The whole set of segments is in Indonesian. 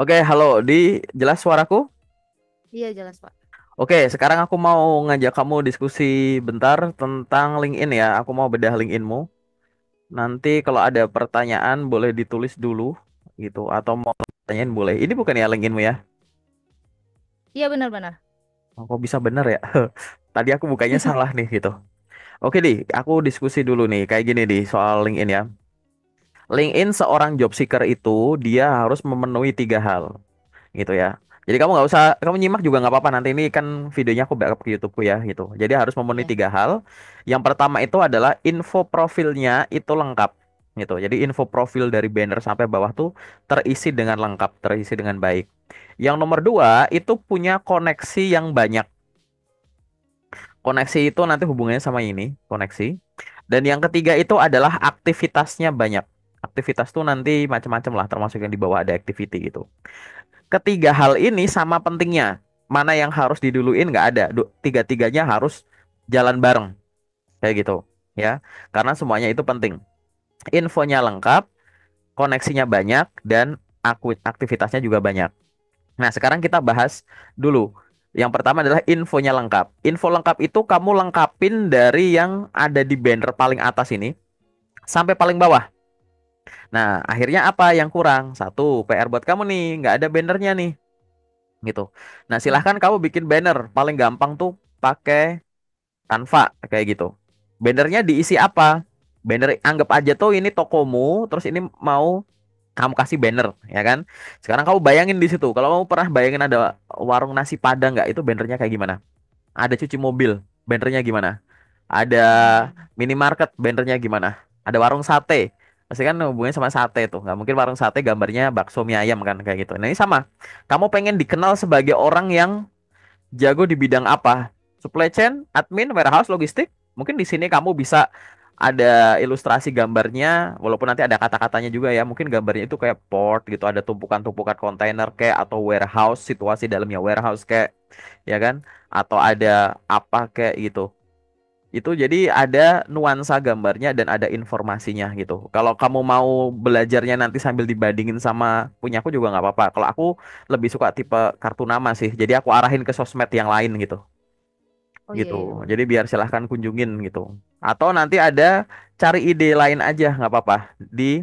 Oke, halo, jelas suaraku? Iya jelas Pak. Oke, sekarang aku mau ngajak kamu diskusi bentar tentang LinkedIn ya. Aku mau bedah LinkedInmu. Nanti kalau ada pertanyaan boleh ditulis dulu gitu, atau mau tanyain boleh. Ini bukan ya LinkedInmu ya? Iya benar-benar. Oh, kok bisa bener ya? Tadi aku bukanya salah nih gitu. Oke di, aku diskusi dulu nih, kayak gini di soal LinkedIn ya. LinkedIn seorang job seeker itu dia harus memenuhi tiga hal. Gitu ya. Jadi kamu nggak usah, kamu nyimak juga nggak apa-apa. Nanti ini kan videonya aku backup ke YouTubeku ya, gitu. Jadi harus memenuhi Iya. tiga hal. Yang pertama itu adalah info profilnya itu lengkap, gitu. Jadi info profil dari banner sampai bawah tuh terisi dengan lengkap, terisi dengan baik. Yang nomor dua itu punya koneksi yang banyak. Koneksi itu nanti hubungannya sama ini, koneksi. Dan yang ketiga itu adalah aktivitasnya banyak. Aktivitas tuh nanti macam-macam lah, termasuk yang di bawah ada activity gitu. Ketiga hal ini sama pentingnya. Mana yang harus diduluin nggak ada. Tiga-tiganya harus jalan bareng. Kayak gitu. Ya. Karena semuanya itu penting. Infonya lengkap, koneksinya banyak, dan aktivitasnya juga banyak. Nah, sekarang kita bahas dulu. Yang pertama adalah infonya lengkap. Info lengkap itu kamu lengkapin dari yang ada di banner paling atas ini sampai paling bawah. Nah, akhirnya apa yang kurang? Satu, PR buat kamu nih, nggak ada bannernya nih. Gitu. Nah, Ya. silahkan kamu bikin banner. Paling gampang tuh pakai Canva kayak gitu. Bannernya diisi apa? Banner anggap aja tuh ini tokomu, terus ini mau kamu kasih banner, ya kan? Sekarang kamu bayangin di situ. Kalau kamu pernah bayangin ada warung nasi Padang nggak? Itu bannernya kayak gimana? Ada cuci mobil, bannernya gimana? Ada Hmm. minimarket, bannernya gimana? Ada warung sate. Pasti kan hubungannya sama sate tuh. Nggak mungkin warung sate gambarnya bakso mie ayam kan kayak gitu. Nah, ini sama. Kamu pengen dikenal sebagai orang yang jago di bidang apa? Supply chain, admin, warehouse, logistik. Mungkin di sini kamu bisa ada ilustrasi gambarnya, walaupun nanti ada kata-katanya juga ya. Mungkin gambarnya itu kayak port gitu, ada tumpukan-tumpukan kontainer kayak atau warehouse, situasi dalamnya warehouse kayak, ya kan? Atau ada apa kayak gitu. Itu jadi ada nuansa gambarnya dan ada informasinya gitu. Kalau kamu mau belajarnya nanti sambil dibandingin sama punyaku juga nggak apa-apa. Kalau aku lebih suka tipe kartu nama sih. Jadi aku arahin ke sosmed yang lain gitu. Oh iya Gitu. iya boleh. Jadi biar silahkan kunjungin gitu. Atau nanti ada cari ide lain aja nggak apa-apa di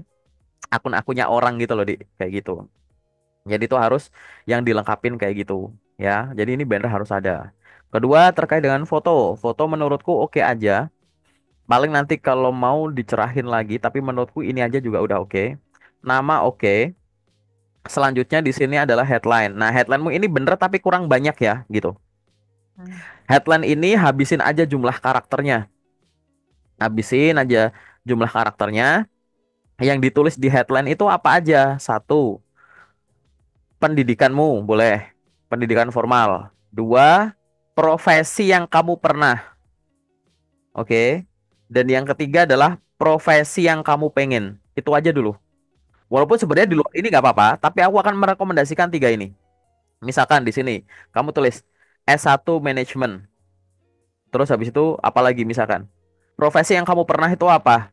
akun-akunnya orang gitu loh di kayak gitu. Jadi itu harus yang dilengkapin kayak gitu ya. Jadi ini banner harus ada. Kedua terkait dengan foto. Foto menurutku oke aja. Paling nanti kalau mau dicerahin lagi, tapi menurutku ini aja juga udah oke. Nama oke. Selanjutnya di sini adalah headline. Nah, headlinemu ini bener tapi kurang banyak ya, gitu. Hmm. Headline ini habisin aja jumlah karakternya. Habisin aja jumlah karakternya. Yang ditulis di headline itu apa aja? Satu, pendidikanmu, boleh. Pendidikan formal. Dua, profesi yang kamu pernah. Oke. Dan yang ketiga adalah profesi yang kamu pengen. Itu aja dulu. Walaupun sebenarnya di Hmm. luar ini nggak apa-apa, tapi aku akan merekomendasikan tiga ini. Misalkan di sini, kamu tulis S1 Manajemen. Terus habis itu apalagi misalkan. Profesi yang kamu pernah itu apa?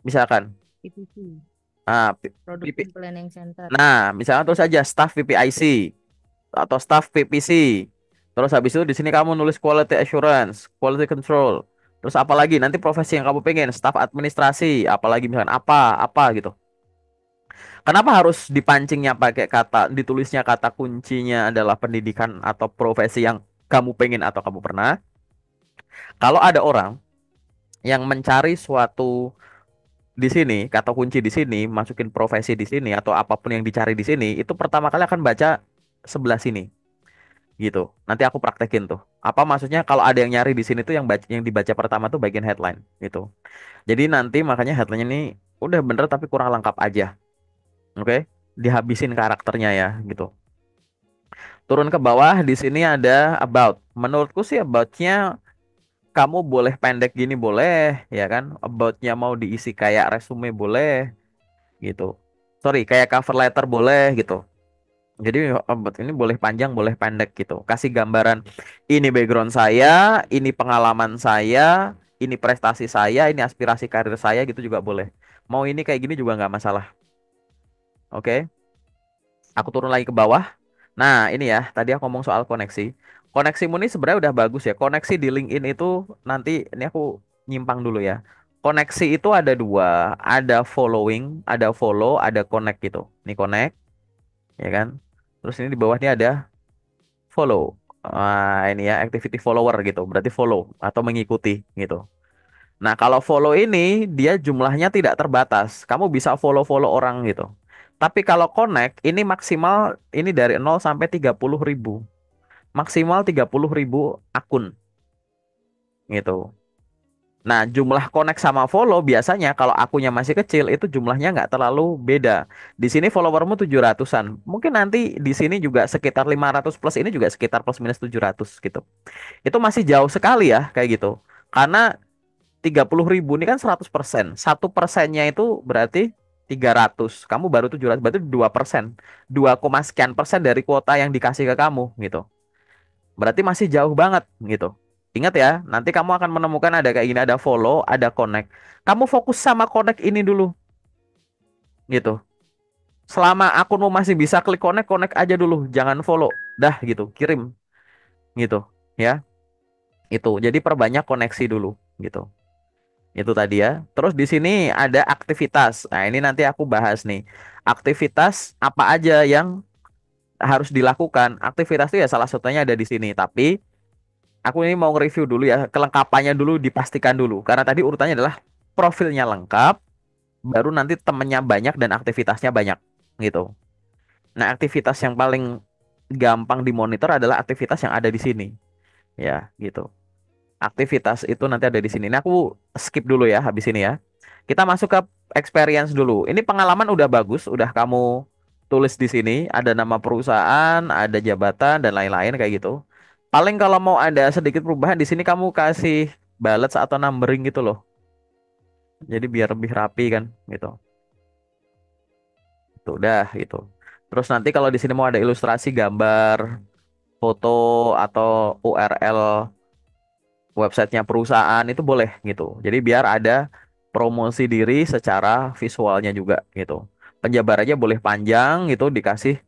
Misalkan. PPC. Nah, Production Planning Center. misalkan terus aja staff PPIC atau staff PPC. Terus habis itu di sini kamu nulis quality assurance, quality control. Terus apalagi nanti profesi yang kamu pengen, staff administrasi, apalagi misalkan apa gitu. Kenapa harus dipancingnya pakai kata, ditulisnya kata kuncinya adalah pendidikan atau profesi yang kamu pengen atau kamu pernah? Kalau ada orang yang mencari suatu di sini, kata kunci di sini, masukin profesi di sini atau apapun yang dicari di sini, itu pertama kali akan baca sebelah sini, gitu. Nanti aku praktekin tuh. Apa maksudnya kalau ada yang nyari di sini tuh yang dibaca pertama tuh bagian headline, gitu. Jadi nanti makanya headline ini udah bener tapi kurang lengkap aja, oke? Dihabisin karakternya ya, gitu. Turun ke bawah di sini ada about. Menurutku sih aboutnya kamu boleh pendek gini boleh, ya kan? Aboutnya mau diisi kayak resume boleh, gitu. Sorry, kayak cover letter boleh gitu. Jadi about ini boleh panjang, boleh pendek gitu. Kasih gambaran ini background saya, ini pengalaman saya, ini prestasi saya, ini aspirasi karir saya gitu juga boleh. Mau ini kayak gini juga nggak masalah. Oke? Aku turun lagi ke bawah. Nah, ini ya, tadi aku ngomong soal koneksi. Koneksimu ini sebenarnya udah bagus ya. Koneksi di LinkedIn itu nanti ini aku nyimpang dulu ya. Koneksi itu ada dua, ada following, ada follow, ada connect gitu. Ini connect, ya kan? Terus ini di bawah ini ada follow. Ini ya, activity follower gitu. Berarti follow atau mengikuti gitu. Nah, kalau follow ini dia jumlahnya tidak terbatas. Kamu bisa follow-follow orang gitu. Tapi kalau connect ini maksimal ini dari 0 sampai 30.000. Maksimal 30.000 akun gitu. Nah, jumlah connect sama follow biasanya kalau akunnya masih kecil itu jumlahnya nggak terlalu beda. Di sini followermu 700-an. Mungkin nanti di sini juga sekitar 500 plus ini juga sekitar plus minus 700 gitu. Itu masih jauh sekali ya kayak gitu. Karena 30.000 ini kan 100%. 1%-nya itu berarti 300. Kamu baru 700, berarti 2%. 2, sekian persen dari kuota yang dikasih ke kamu gitu. Berarti masih jauh banget gitu. Ingat ya, nanti kamu akan menemukan ada kayak gini, ada follow, ada connect. Kamu fokus sama connect ini dulu gitu. Selama akunmu masih bisa klik connect, connect aja dulu, jangan follow. Dah gitu, kirim gitu ya. Itu. Jadi perbanyak koneksi dulu gitu. Itu tadi ya. Terus di sini ada aktivitas. Nah, ini nanti aku bahas nih. Aktivitas apa aja yang harus dilakukan? Aktivitas itu ya salah satunya ada di sini. Tapi aku ini mau nge-review dulu ya. Kelengkapannya dulu dipastikan dulu. Karena tadi urutannya adalah profilnya lengkap, baru nanti temennya banyak dan aktivitasnya banyak gitu. Nah, aktivitas yang paling gampang dimonitor adalah aktivitas yang ada di sini. Ya, gitu. Aktivitas itu nanti ada di sini. Ini aku skip dulu ya habis ini ya. Kita masuk ke experience dulu. Ini pengalaman udah bagus, udah kamu tulis di sini, ada nama perusahaan, ada jabatan dan lain-lain kayak gitu. Paling kalau mau ada sedikit perubahan di sini kamu kasih bullets atau numbering gitu loh. Jadi biar lebih rapi kan gitu. Itu udah gitu. Terus nanti kalau di sini mau ada ilustrasi gambar, foto atau URL websitenya perusahaan itu boleh gitu. Jadi biar ada promosi diri secara visualnya juga gitu. Penjabarannya boleh panjang gitu, dikasih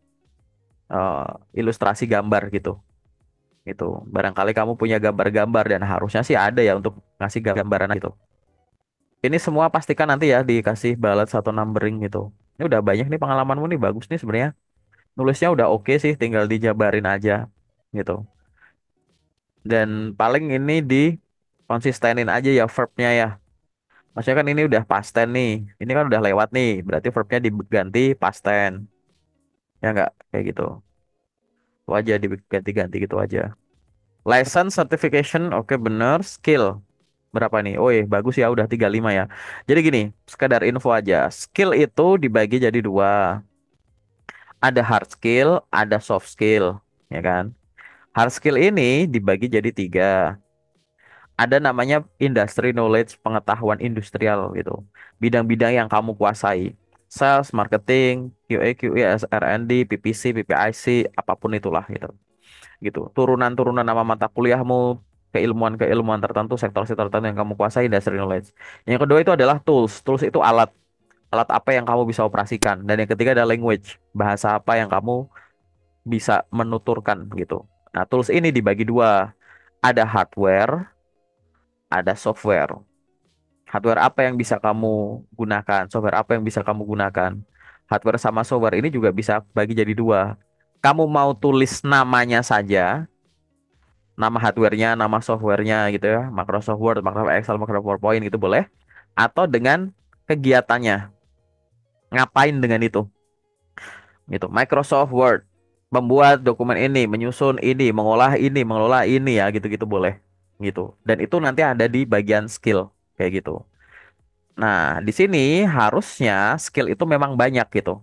eh, ilustrasi gambar gitu. Gitu. Barangkali kamu punya gambar-gambar dan harusnya sih ada ya untuk ngasih gambaran gitu. Ini semua pastikan nanti ya dikasih bullet satu numbering gitu. Ini udah banyak nih pengalamanmu nih bagus nih sebenarnya. Nulisnya udah oke sih, tinggal dijabarin aja gitu. Dan paling ini di konsistenin aja ya verbnya ya. Maksudnya kan ini udah past tense nih. Ini kan udah lewat nih. Berarti verbnya diganti past tense. Ya nggak? Kayak gitu. Itu aja diganti-ganti gitu aja. License certification. Oke bener. Skill. Berapa nih? Oh bagus ya. Udah 35 ya. Jadi gini. Sekadar info aja. Skill itu dibagi jadi dua. Ada hard skill. Ada soft skill. Ya kan? Hard skill ini dibagi jadi tiga. Ada namanya industry knowledge, pengetahuan industrial gitu. Bidang-bidang yang kamu kuasai. Sales, marketing, QA, QE, R&D, PPC, PPIC, apapun itulah gitu. Gitu. Turunan-turunan nama mata kuliahmu, keilmuan-keilmuan tertentu, sektor-sektor tertentu yang kamu kuasai, industry knowledge. Yang kedua itu adalah tools. Tools itu alat. Alat apa yang kamu bisa operasikan. Dan yang ketiga ada language. Bahasa apa yang kamu bisa menuturkan gitu. Nah, tools ini dibagi dua. Ada hardware, ada software. Hardware apa yang bisa kamu gunakan? Software apa yang bisa kamu gunakan? Hardware sama software ini juga bisa bagi jadi dua. Kamu mau tulis namanya saja, nama hardwarenya, nama softwarenya gitu ya, Microsoft Word, Microsoft Excel, Microsoft PowerPoint gitu boleh. Atau dengan kegiatannya, ngapain dengan itu? Gitu. Microsoft Word, membuat dokumen ini, menyusun ini, mengolah ini, mengelola ini ya, gitu-gitu boleh. Gitu. Dan itu nanti ada di bagian skill kayak gitu. Nah, di sini harusnya skill itu memang banyak gitu.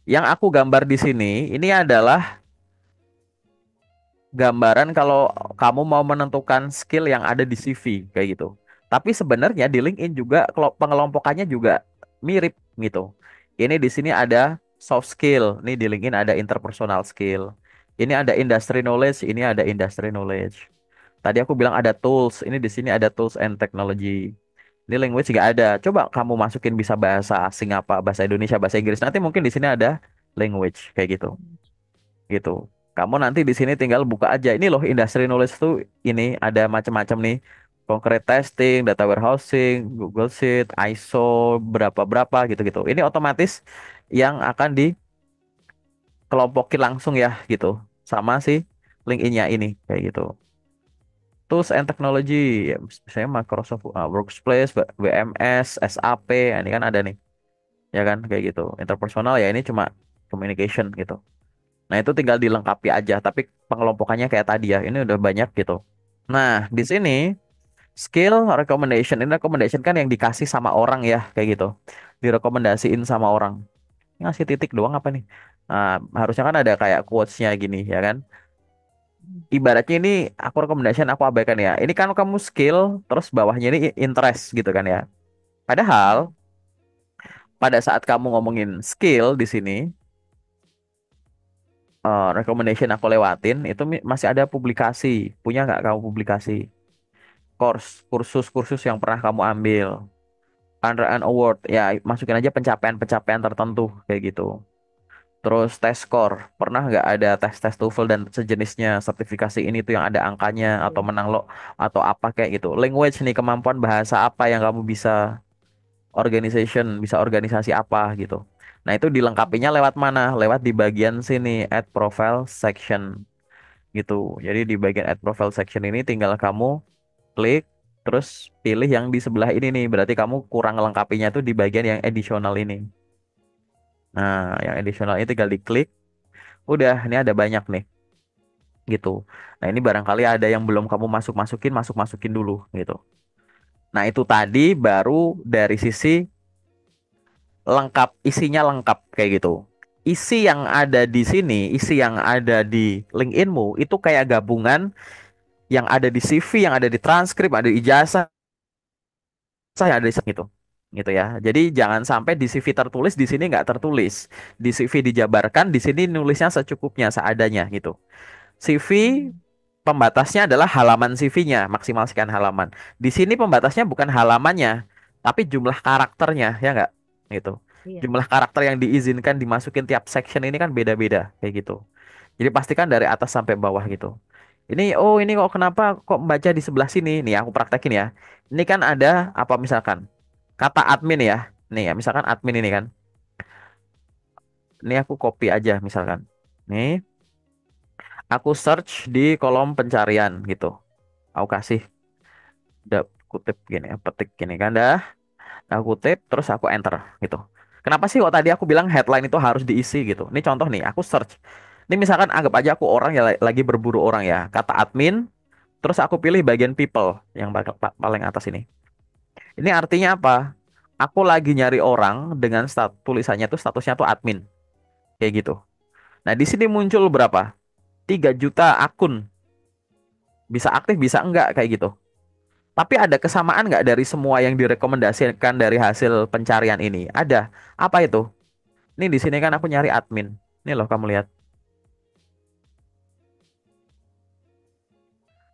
Yang aku gambar di sini ini adalah gambaran kalau kamu mau menentukan skill yang ada di CV kayak gitu. Tapi sebenarnya di LinkedIn juga pengelompokannya juga mirip gitu. Ini di sini ada soft skill, ini di LinkedIn ada interpersonal skill. Ini ada industry knowledge, ini ada industry knowledge. Tadi aku bilang ada tools, ini di sini ada tools and technology. Ini language nggak ada. Coba kamu masukin bisa bahasa asing apa, bahasa Indonesia, bahasa Inggris. Nanti mungkin di sini ada language kayak gitu. Gitu. Kamu nanti di sini tinggal buka aja. Ini loh industry knowledge tuh ini ada macam-macam nih. Concrete testing, data warehousing, Google Sheet, ISO berapa-berapa gitu-gitu. Ini otomatis yang akan dikelompokin langsung ya gitu. Sama si LinkedIn-nya ini kayak gitu. Tools and Technology, ya, misalnya Microsoft Workspace, WMS, SAP, nah, ini kan ada nih, ya kan kayak gitu. Interpersonal ya ini cuma communication gitu. Nah, itu tinggal dilengkapi aja, tapi pengelompokannya kayak tadi ya, ini udah banyak gitu. Nah, di sini skill recommendation, ini recommendation kan yang dikasih sama orang ya, kayak gitu. Direkomendasiin sama orang. Ngasih titik doang apa nih? Nah, harusnya kan ada kayak quotes-nya gini, ya kan? Ibaratnya ini aku recommendation aku abaikan ya. Ini kan kamu skill, terus bawahnya ini interest gitu kan ya. Padahal pada saat kamu ngomongin skill di sini, recommendation aku lewatin itu masih ada publikasi. Punya nggak kamu publikasi? Kursus-kursus yang pernah kamu ambil. Under an award, ya masukin aja pencapaian-pencapaian tertentu kayak gitu. Terus tes score, pernah nggak ada tes-tes TOEFL dan sejenisnya sertifikasi ini tuh yang ada angkanya atau Iya. menang lo atau apa kayak gitu. Language nih kemampuan bahasa apa yang kamu bisa, organization bisa organisasi apa gitu. Nah itu dilengkapinya lewat mana? Lewat di bagian sini add profile section gitu. Jadi di bagian add profile section ini tinggal kamu klik terus pilih yang di sebelah ini nih. Berarti kamu kurang lengkapinya tuh di bagian yang additional ini. Nah, yang additional ini tinggal diklik. Udah, ini ada banyak nih gitu. Nah, ini barangkali ada yang belum kamu masuk-masukin dulu gitu. Nah, itu tadi baru dari sisi lengkap, isinya lengkap kayak gitu. Isi yang ada di sini, isi yang ada di LinkedIn-mu itu kayak gabungan yang ada di CV, yang ada di transkrip, ada di ijazah, yang ada di gitu. Gitu ya. Jadi jangan sampai di CV tertulis, di sini nggak tertulis. Di CV dijabarkan, di sini nulisnya secukupnya, seadanya gitu. CV Hmm. pembatasnya adalah halaman CV-nya, maksimal sekian halaman. Di sini pembatasnya bukan halamannya, tapi jumlah karakternya, ya nggak? Gitu. Iya. Jumlah karakter yang diizinkan dimasukin tiap section ini kan beda-beda, kayak gitu. Jadi pastikan dari atas sampai bawah gitu. Ini kok kenapa kok membaca di sebelah sini? Nih aku praktekin ya. Ini kan ada apa misalkan kata admin ya. Nih ya, misalkan admin ini kan. Ini aku copy aja misalkan. Nih, aku search di kolom pencarian gitu. Aku kasih udah kutip gini ya, petik gini kan dah. Aku kutip terus aku enter gitu. Kenapa sih kok tadi aku bilang headline itu harus diisi gitu. Ini contoh nih, aku search. Ini misalkan anggap aja aku orang yang lagi berburu orang ya. Kata admin, terus aku pilih bagian people yang paling atas ini. Ini artinya apa? Aku lagi nyari orang dengan tulisannya tuh statusnya tuh admin. Kayak gitu. Nah, di sini muncul berapa? 3 juta akun. Bisa aktif, bisa enggak kayak gitu. Tapi ada kesamaan nggak dari semua yang direkomendasikan dari hasil pencarian ini? Ada. Apa itu? Ini di sini kan aku nyari admin. Ini loh kamu lihat.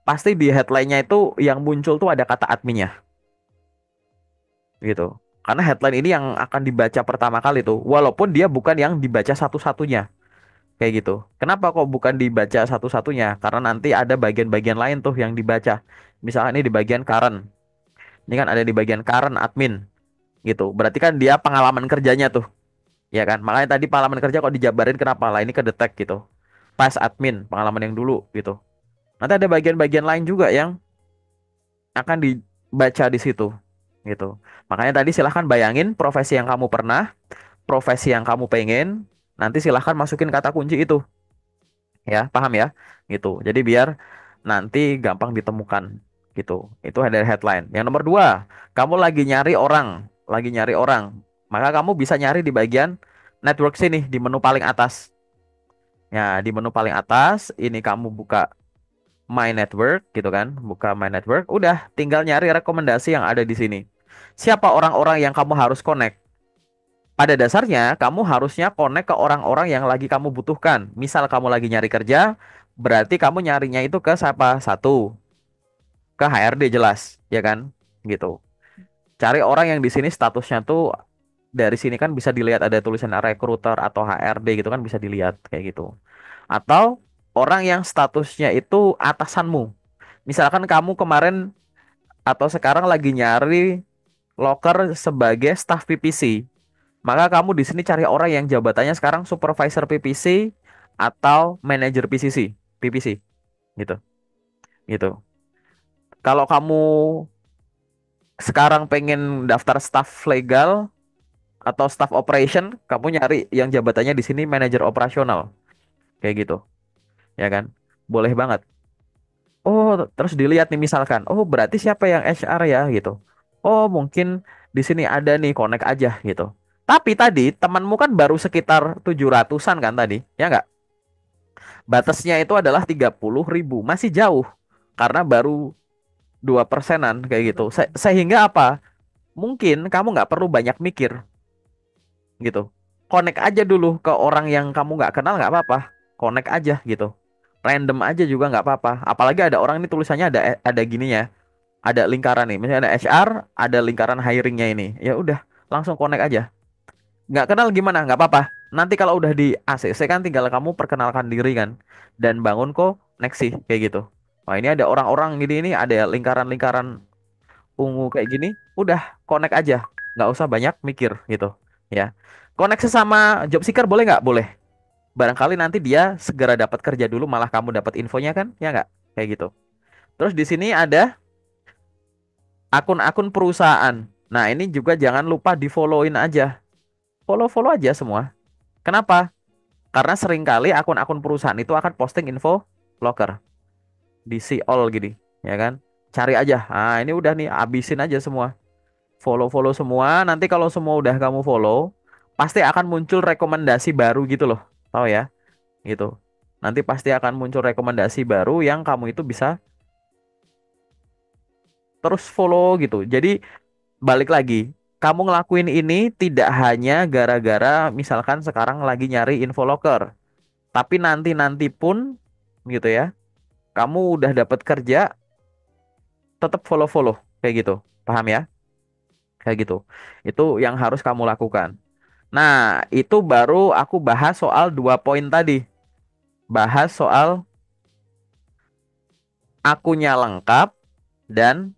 Pasti di headline-nya itu yang muncul tuh ada kata adminnya gitu. Karena headline ini yang akan dibaca pertama kali tuh. Walaupun dia bukan yang dibaca satu-satunya. Kayak gitu. Kenapa kok bukan dibaca satu-satunya? Karena nanti ada bagian-bagian lain tuh yang dibaca. Misalnya ini di bagian current. Ini kan ada di bagian current admin gitu. Berarti kan dia pengalaman kerjanya tuh. Ya kan? Makanya tadi pengalaman kerja kok dijabarin kenapa lah ini kedetek gitu. Pas admin, pengalaman yang dulu gitu. Nanti ada bagian-bagian lain juga yang akan dibaca di situ gitu. Makanya tadi silahkan bayangin profesi yang kamu pernah, profesi yang kamu pengen, nanti silahkan masukin kata kunci itu ya, paham ya? Gitu. Jadi biar nanti gampang ditemukan gitu. Itu dari headline. Yang nomor dua, kamu lagi nyari orang, maka kamu bisa nyari di bagian network sini di menu paling atas. Ya, di menu paling atas ini kamu buka My Network gitu kan, buka My Network, udah tinggal nyari rekomendasi yang ada di sini. Siapa orang-orang yang kamu harus connect? Pada dasarnya, kamu harusnya connect ke orang-orang yang lagi kamu butuhkan. Misal kamu lagi nyari kerja, berarti kamu nyarinya itu ke siapa? Satu, ke HRD jelas, ya kan? Gitu. Cari orang yang di sini statusnya tuh Dari sini kan bisa dilihat ada tulisan recruiter atau HRD gitu kan bisa dilihat kayak gitu. Atau orang yang statusnya itu atasanmu. Misalkan kamu kemarin atau sekarang lagi nyari loker sebagai staff PPC, maka kamu di sini cari orang yang jabatannya sekarang supervisor PPC atau manager PPC gitu, gitu. Kalau kamu sekarang pengen daftar staff legal atau staff operation, kamu nyari yang jabatannya di sini manajer operasional, kayak gitu, ya kan? Boleh banget. Oh, terus dilihat nih misalkan, oh berarti siapa yang HR ya gitu. Oh, mungkin di sini ada nih, connect aja gitu. Tapi tadi temanmu kan baru sekitar 700-an kan tadi, ya nggak? Batasnya itu adalah 30.000, masih jauh karena baru 2%-an kayak gitu. Betul. Sehingga apa? Mungkin kamu nggak perlu banyak mikir gitu. Connect aja dulu ke orang yang kamu nggak kenal nggak apa-apa. Connect aja gitu. Random aja juga nggak apa-apa. Apalagi ada orang ini tulisannya ada gininya, ada lingkaran nih. Misalnya ada HR, ada lingkaran hiringnya ini. Ya udah, langsung connect aja. Nggak kenal gimana? Nggak apa-apa. Nanti kalau udah di ACC kan tinggal kamu perkenalkan diri kan, dan bangun kok next sih kayak gitu. Wah ini ada orang-orang gini ini, ada lingkaran-lingkaran ungu kayak gini, udah connect aja, nggak usah banyak mikir gitu ya. Connect sesama job seeker boleh nggak? Boleh. Barangkali nanti dia segera dapat kerja dulu, malah kamu dapat infonya kan, ya nggak? Kayak gitu. Terus di sini ada akun-akun perusahaan. Nah ini juga jangan lupa di followin aja, follow-follow aja semua. Kenapa? Karena seringkali akun-akun perusahaan itu akan posting info locker di see all gini, ya kan? Cari aja. Ah ini udah nih, abisin aja semua. Follow-follow semua. Nanti kalau semua udah kamu follow, pasti akan muncul rekomendasi baru gitu loh. Tahu ya? Gitu. Nanti pasti akan muncul rekomendasi baru yang kamu itu bisa terus follow gitu. Jadi balik lagi, kamu ngelakuin ini tidak hanya gara-gara misalkan sekarang lagi nyari info locker, tapi nanti-nanti pun gitu ya. Kamu udah dapat kerja, tetap follow-follow kayak gitu. Paham ya? Kayak gitu. Itu yang harus kamu lakukan. Nah, itu baru aku bahas soal 2 poin tadi. Bahas soal akunnya lengkap dan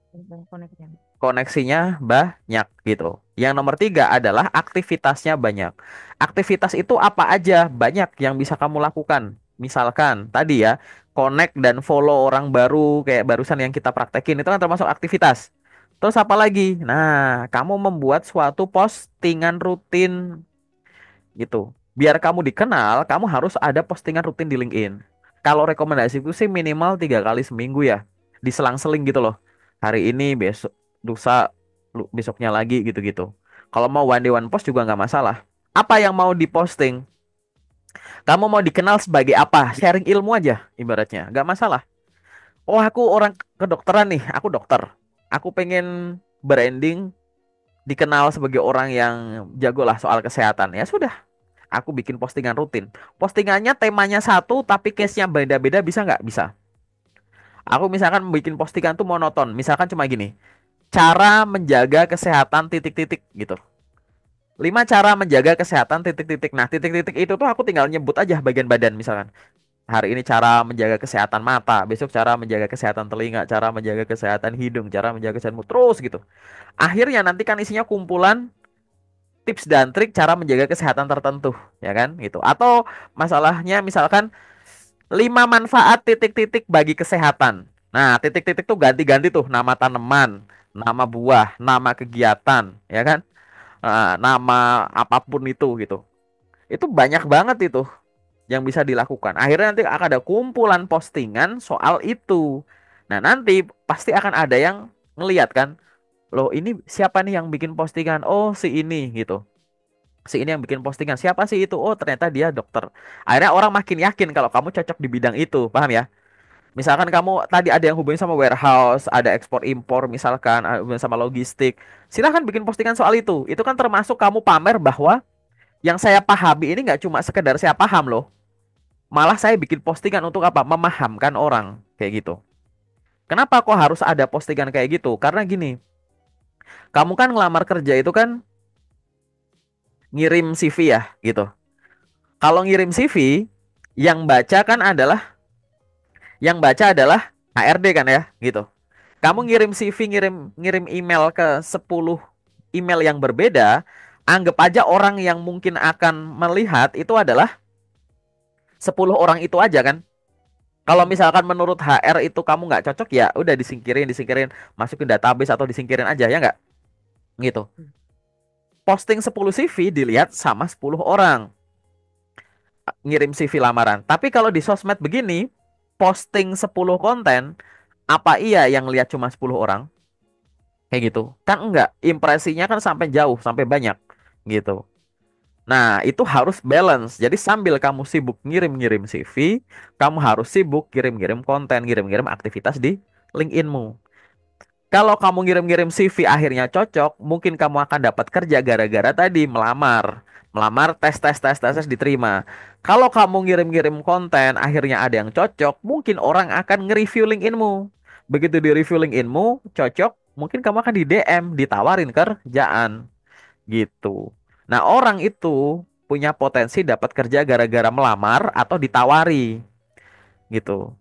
Tentang connect-nya. koneksinya banyak gitu. Yang nomor 3 adalah aktivitasnya banyak. Aktivitas itu apa aja? Banyak yang bisa kamu lakukan. Misalkan tadi ya, connect dan follow orang baru kayak barusan yang kita praktekin itu kan termasuk aktivitas. Terus apa lagi? Nah, kamu membuat suatu postingan rutin gitu. Biar kamu dikenal, kamu harus ada postingan rutin di LinkedIn. Kalau rekomendasiku sih minimal 3 kali seminggu ya, diselang-seling gitu loh. Hari ini, besok, lusa, besoknya lagi gitu-gitu. Kalau mau one day one post juga nggak masalah. Apa yang mau diposting? Kamu mau dikenal sebagai apa? Sharing ilmu aja, ibaratnya, nggak masalah. Oh, aku orang kedokteran nih, aku dokter. Aku pengen branding, dikenal sebagai orang yang jago lah soal kesehatan. Ya sudah, aku bikin postingan rutin. Postingannya temanya satu tapi case-nya beda-beda, bisa nggak? Bisa. Aku misalkan bikin postingan tuh monoton. Misalkan cuma gini. Cara menjaga kesehatan titik-titik gitu. 5 cara menjaga kesehatan titik-titik. Nah, titik-titik itu tuh aku tinggal nyebut aja bagian badan misalkan. Hari ini cara menjaga kesehatan mata, besok cara menjaga kesehatan telinga, cara menjaga kesehatan hidung, cara menjaga kesehatan mulut, terus gitu. Akhirnya nanti kan isinya kumpulan tips dan trik cara menjaga kesehatan tertentu, ya kan? Gitu. Atau masalahnya misalkan 5 manfaat titik-titik bagi kesehatan. Nah, titik-titik tuh ganti-ganti tuh nama tanaman, nama buah, nama kegiatan, ya kan? Nama apapun itu gitu. Itu banyak banget itu yang bisa dilakukan. Akhirnya nanti akan ada kumpulan postingan soal itu. Nah, nanti pasti akan ada yang ngeliat kan, loh ini siapa nih yang bikin postingan? Oh, si ini gitu. Si ini yang bikin postingan. Siapa sih itu? Oh, ternyata dia dokter. Akhirnya orang makin yakin kalau kamu cocok di bidang itu. Paham ya? Misalkan kamu tadi ada yang hubungi sama warehouse, ada ekspor impor misalkan, ada hubungan sama logistik. Silahkan bikin postingan soal itu. Itu kan termasuk kamu pamer bahwa yang saya pahami ini nggak cuma sekedar saya paham loh. Malah saya bikin postingan untuk apa? Memahamkan orang. Kayak gitu. Kenapa kok harus ada postingan kayak gitu? Karena gini, Kamu kan ngelamar kerja itu kan ngirim CV ya, gitu. Kalau ngirim CV, yang baca kan adalah HRD kan ya, gitu. Kamu Mm. ngirim CV, ngirim ngirim email ke 10 email yang berbeda, anggap aja orang yang mungkin akan melihat itu adalah 10 orang itu aja kan. Kalau Mm. misalkan menurut HR itu kamu nggak cocok ya udah disingkirin, masukin database atau disingkirin aja ya nggak? Gitu. Mm. Posting 10 CV dilihat sama 10 orang ngirim CV lamaran. Tapi kalau di sosmed begini, posting 10 konten, apa iya yang lihat cuma 10 orang? Kayak gitu. Kan enggak, impresinya kan sampai jauh, sampai banyak gitu. Nah, itu harus balance. Jadi sambil kamu sibuk ngirim-ngirim CV, kamu harus sibuk kirim-kirim konten, kirim-kirim aktivitas di LinkedIn-mu. Kalau kamu ngirim-ngirim CV akhirnya cocok, mungkin kamu akan dapat kerja gara-gara tadi melamar. Melamar, tes diterima. Kalau kamu ngirim-ngirim konten akhirnya ada yang cocok, mungkin orang akan nge-review LinkedIn-mu. Begitu di-review LinkedIn-mu, cocok, mungkin kamu akan di DM, ditawarin kerjaan gitu. Nah, orang itu punya potensi dapat kerja gara-gara melamar atau ditawari gitu.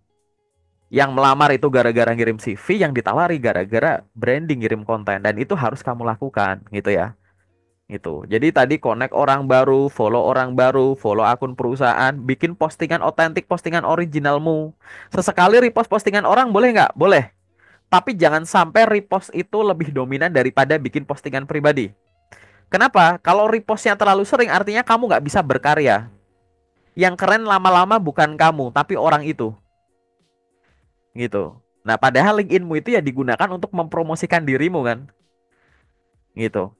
Yang melamar itu gara-gara ngirim CV, yang ditawari gara-gara branding ngirim konten dan itu harus kamu lakukan gitu ya. Gitu. Jadi tadi connect orang baru, follow akun perusahaan, bikin postingan otentik, postingan originalmu. Sesekali repost postingan orang boleh nggak? Boleh. Tapi jangan sampai repost itu lebih dominan daripada bikin postingan pribadi. Kenapa? Kalau repostnya terlalu sering artinya kamu nggak bisa berkarya. Yang keren lama-lama bukan kamu, tapi orang itu. Gitu. Nah, padahal LinkedInmu itu ya digunakan untuk mempromosikan dirimu kan, gitu.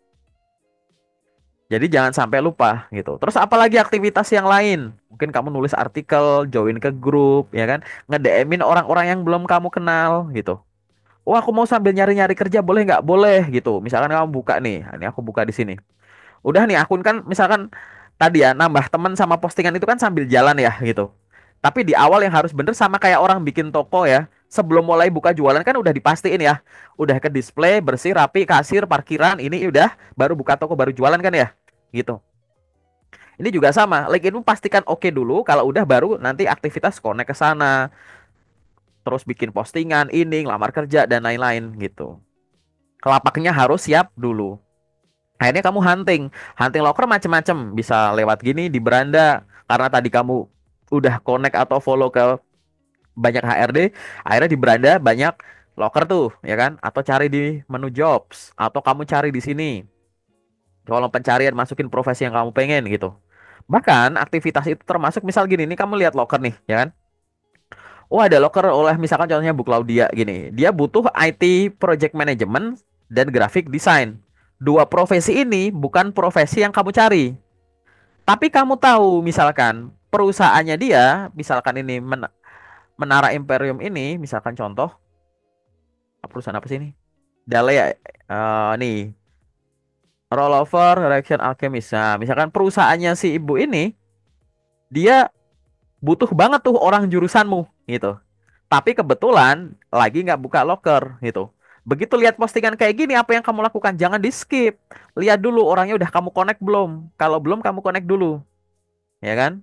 Jadi jangan sampai lupa gitu. Terus apalagi aktivitas yang lain? Mungkin kamu nulis artikel, join ke grup, ya kan? Nge-DM-in orang-orang yang belum kamu kenal gitu. Oh, aku mau sambil nyari-nyari kerja, boleh nggak? Boleh gitu. Misalkan kamu buka nih, ini aku buka di sini. Udah nih akun kan misalkan tadi ya nambah teman sama postingan itu kan sambil jalan ya gitu. Tapi di awal yang harus bener sama kayak orang bikin toko ya. Sebelum mulai buka jualan kan udah dipastiin ya. Udah ke display, bersih, rapi, kasir, parkiran, ini udah baru buka toko, baru jualan kan ya. Gitu. Ini juga sama. LinkedIn pastikan oke dulu. Kalau udah baru nanti aktivitas connect ke sana. Terus bikin postingan, ini, ngelamar kerja dan lain-lain gitu. Kelapaknya harus siap dulu. Akhirnya kamu hunting, hunting loker macem-macem, bisa lewat gini di beranda karena tadi kamu udah connect atau follow ke banyak HRD, akhirnya di beranda banyak loker tuh, ya kan? Atau cari di menu jobs, atau kamu cari di sini. Kolom pencarian masukin profesi yang kamu pengen gitu. Bahkan aktivitas itu termasuk misal gini, ini kamu lihat loker nih, ya kan? Oh ada loker oleh misalkan contohnya Bu Claudia gini, dia butuh IT Project Management dan Graphic Design. Dua profesi ini bukan profesi yang kamu cari. Tapi kamu tahu misalkan perusahaannya dia, misalkan ini Menara Imperium ini, misalkan contoh, perusahaan apa sih ini? Dale ya, nih, Rollover Reaction Alchemist. Nah, misalkan perusahaannya si ibu ini, dia butuh banget tuh orang jurusanmu, gitu. Tapi kebetulan lagi nggak buka loker, gitu. Begitu lihat postingan kayak gini, apa yang kamu lakukan? Jangan di skip. Lihat dulu orangnya udah kamu connect belum. Kalau belum, kamu connect dulu, ya kan?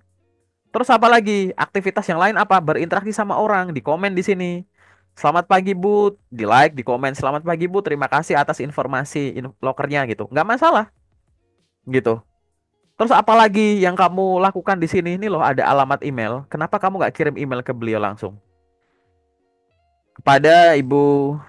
Terus apa lagi? Aktivitas yang lain apa? Berinteraksi sama orang, di komen di sini. Selamat pagi Bu, di like, di komen. Selamat pagi Bu, terima kasih atas informasi lokernya gitu. Nggak masalah gitu. Terus apa lagi yang kamu lakukan di sini? Ini loh ada alamat email. Kenapa kamu nggak kirim email ke beliau langsung? Kepada Ibu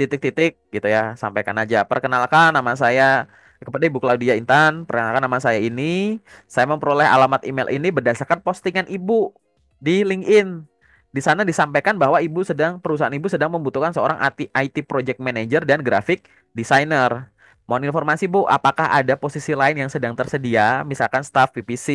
titik-titik gitu ya. Sampaikan aja. Perkenalkan nama saya kepada Ibu Claudia Intan. Perkenalkan nama saya ini. Saya memperoleh alamat email ini berdasarkan postingan Ibu di LinkedIn. Di sana disampaikan bahwa perusahaan ibu sedang membutuhkan seorang IT project manager dan graphic designer. Mohon informasi Bu, apakah ada posisi lain yang sedang tersedia, misalkan staff PPC,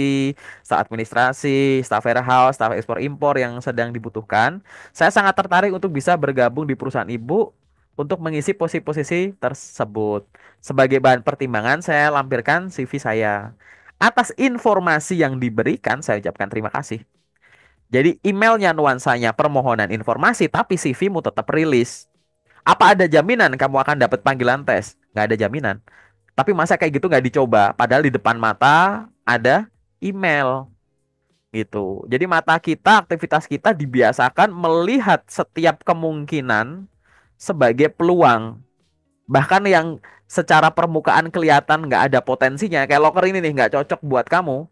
staff administrasi, staff warehouse, staff ekspor impor yang sedang dibutuhkan? Saya sangat tertarik untuk bisa bergabung di perusahaan Ibu untuk mengisi posisi-posisi tersebut. Sebagai bahan pertimbangan, saya lampirkan CV saya. Atas informasi yang diberikan, saya ucapkan terima kasih. Jadi emailnya nuansanya permohonan informasi, tapi CV-mu tetap rilis. Apa ada jaminan kamu akan dapat panggilan tes? Nggak ada jaminan. Tapi masa kayak gitu nggak dicoba? Padahal di depan mata ada email gitu. Jadi mata kita, aktivitas kita dibiasakan melihat setiap kemungkinan sebagai peluang. Bahkan yang secara permukaan kelihatan nggak ada potensinya, kayak loker ini nih nggak cocok buat kamu.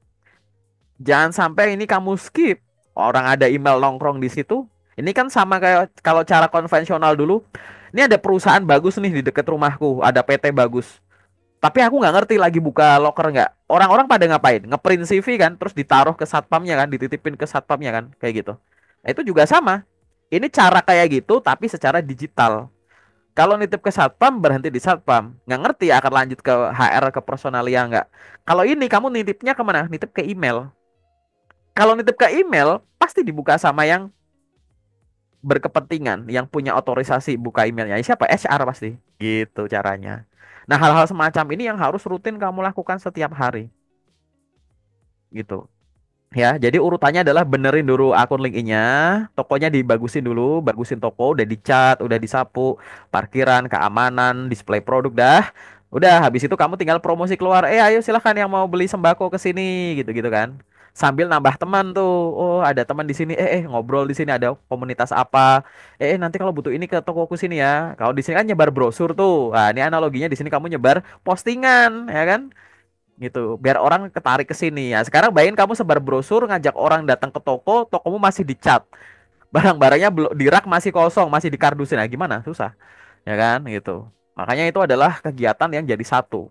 Jangan sampai ini kamu skip. Orang ada email nongkrong di situ. Ini kan sama kayak kalau cara konvensional dulu. Ini ada perusahaan bagus nih di dekat rumahku, ada PT bagus. Tapi aku nggak ngerti lagi buka loker nggak. Orang-orang pada ngapain? Ngeprint CV kan, terus ditaruh ke satpamnya kan, dititipin ke satpamnya kan, kayak gitu. Nah, itu juga sama. Ini cara kayak gitu, tapi secara digital. Kalau nitip ke satpam berhenti di satpam, nggak ngerti akan lanjut ke HR ke personalia nggak. Kalau ini kamu nitipnya kemana? Nitip ke email. Kalau nitip ke email pasti dibuka sama yang berkepentingan, yang punya otorisasi buka emailnya. Siapa? HR pasti. Gitu caranya. Nah, hal-hal semacam ini yang harus rutin kamu lakukan setiap hari. Gitu. Ya, jadi urutannya adalah benerin dulu akun LinkedIn-nya, tokonya dibagusin dulu, bagusin toko, udah dicat, udah disapu, parkiran, keamanan, display produk dah. Udah, habis itu kamu tinggal promosi keluar. Ayo silahkan yang mau beli sembako ke sini, gitu-gitu kan. Sambil nambah teman tuh. Oh, ada teman di sini. Ngobrol di sini ada komunitas apa. Nanti kalau butuh ini ke tokoku sini ya. Kalau di sini kan nyebar brosur tuh. Nah, ini analoginya di sini kamu nyebar postingan, ya kan? Gitu biar orang ketarik ke sini ya. Sekarang bayangin kamu sebar brosur ngajak orang datang ke toko, tokomu masih dicat, barang-barangnya belum di rak, masih kosong, masih dikardusin. Nah, gimana? Susah, ya kan? Gitu. Makanya itu adalah kegiatan yang jadi satu.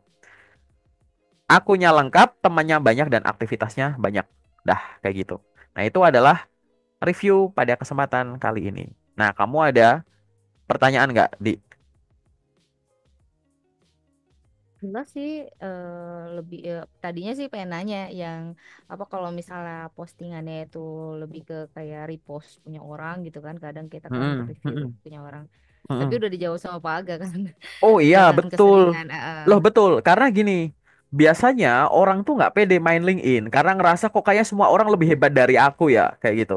Akunya lengkap, temannya banyak dan aktivitasnya banyak. Dah kayak gitu. Nah, itu adalah review pada kesempatan kali ini. Nah, kamu ada pertanyaan nggak di? Enggak sih, lebih tadinya sih pengen nanya yang apa kalau misalnya postingannya itu lebih ke kayak repost punya orang gitu kan, kadang kita kan Mm-mm, review mm-mm, punya orang, tapi mm-mm. udah dijawab sama Pak Aga kan. Oh iya, Jangan betul. keseringan. Loh betul, karena gini, biasanya orang tuh nggak pede main LinkedIn karena ngerasa kok kayak semua orang lebih hebat dari aku ya, kayak gitu.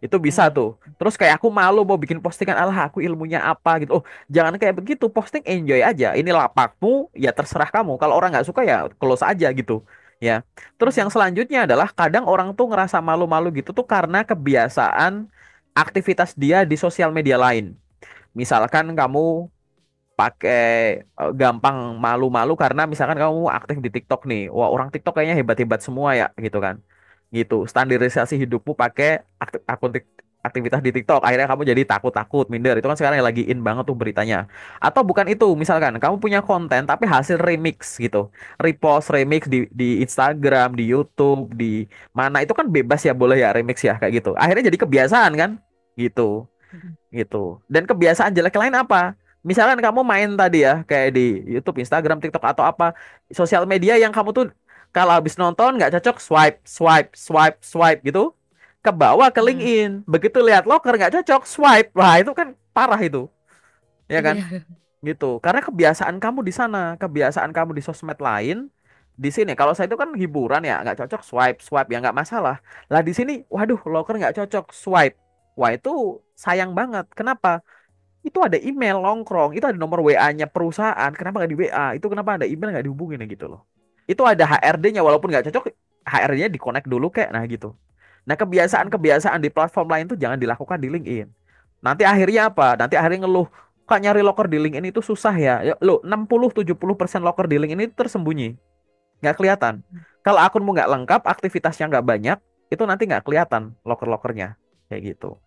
Itu bisa Hmm. tuh. Terus kayak aku malu mau bikin postingan, alah aku ilmunya apa gitu. Oh, jangan kayak begitu, posting enjoy aja. Ini lapakmu, ya terserah kamu. Kalau orang nggak suka ya close aja gitu. Ya. Terus yang Hmm. selanjutnya adalah kadang orang tuh ngerasa malu-malu gitu tuh karena kebiasaan aktivitas dia di sosial media lain. Misalkan kamu pakai gampang malu-malu karena misalkan kamu aktif di TikTok nih. Wah, orang TikTok kayaknya hebat-hebat semua ya, gitu kan. Gitu. Standarisasi hidupmu pakai aktivitas di TikTok. Akhirnya kamu jadi takut-takut, minder. Itu kan sekarang yang lagi in banget tuh beritanya. Atau bukan itu, misalkan kamu punya konten tapi hasil remix gitu. Repost remix di Instagram, di YouTube, di mana itu kan bebas ya, boleh ya remix ya kayak gitu. Akhirnya jadi kebiasaan kan? Gitu gitu. Dan kebiasaan jelek lain apa? Misalkan kamu main tadi ya, kayak di YouTube, Instagram, TikTok atau apa, sosial media yang kamu tuh kalau habis nonton nggak cocok, swipe, swipe, swipe, swipe gitu, ke bawah ke Hmm. LinkedIn. Begitu lihat loker nggak cocok, swipe. Wah, itu kan parah itu, ya kan? Iya. Gitu. Karena kebiasaan kamu di sana, kebiasaan kamu di sosmed lain, di sini. Kalau saya itu kan hiburan ya, nggak cocok, swipe, swipe ya nggak masalah. Lah di sini, waduh, loker nggak cocok, swipe. Wah, itu sayang banget. Kenapa? Itu ada email nongkrong, itu ada nomor WA-nya perusahaan, kenapa nggak di WA? Itu kenapa ada email nggak dihubungin ya gitu loh. Itu ada HRD-nya, walaupun nggak cocok, HRD-nya di-connect dulu kayak, nah gitu. Nah, kebiasaan-kebiasaan di platform lain itu jangan dilakukan di LinkedIn. Nanti akhirnya apa? Nanti akhirnya ngeluh, kok nyari loker di LinkedIn itu susah ya? Ya, lo 60-70% loker di LinkedIn itu tersembunyi, nggak kelihatan. Kalau akunmu nggak lengkap, aktivitasnya nggak banyak, itu nanti nggak kelihatan loker-lokernya, kayak gitu.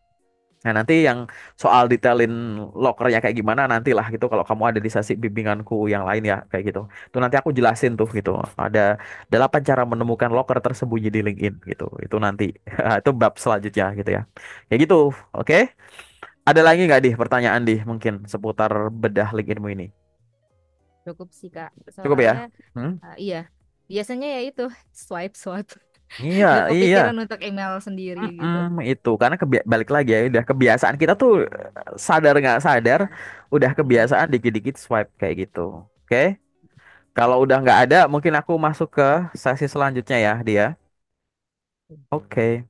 Nah, nanti yang soal detailin lokernya kayak gimana nantilah gitu kalau kamu ada di sesi bimbinganku yang lain ya kayak gitu. Itu nanti aku jelasin tuh gitu. Ada 8 cara menemukan loker tersembunyi di LinkedIn gitu. Itu nanti itu bab selanjutnya gitu ya. Ya gitu. Oke. Ada lagi nggak di pertanyaan di mungkin seputar bedah LinkedInmu ini? Cukup sih Kak, Cukup soalnya ya? Hmm? iya, biasanya ya itu swipe swipe, Iya, nggak iya. kepikiran untuk email sendiri gitu. Itu karena balik lagi ya udah kebiasaan kita tuh sadar nggak sadar udah Mm-mm. kebiasaan dikit-dikit swipe kayak gitu. Oke? Kalau udah nggak ada, mungkin aku masuk ke sesi selanjutnya ya, dia. Oke.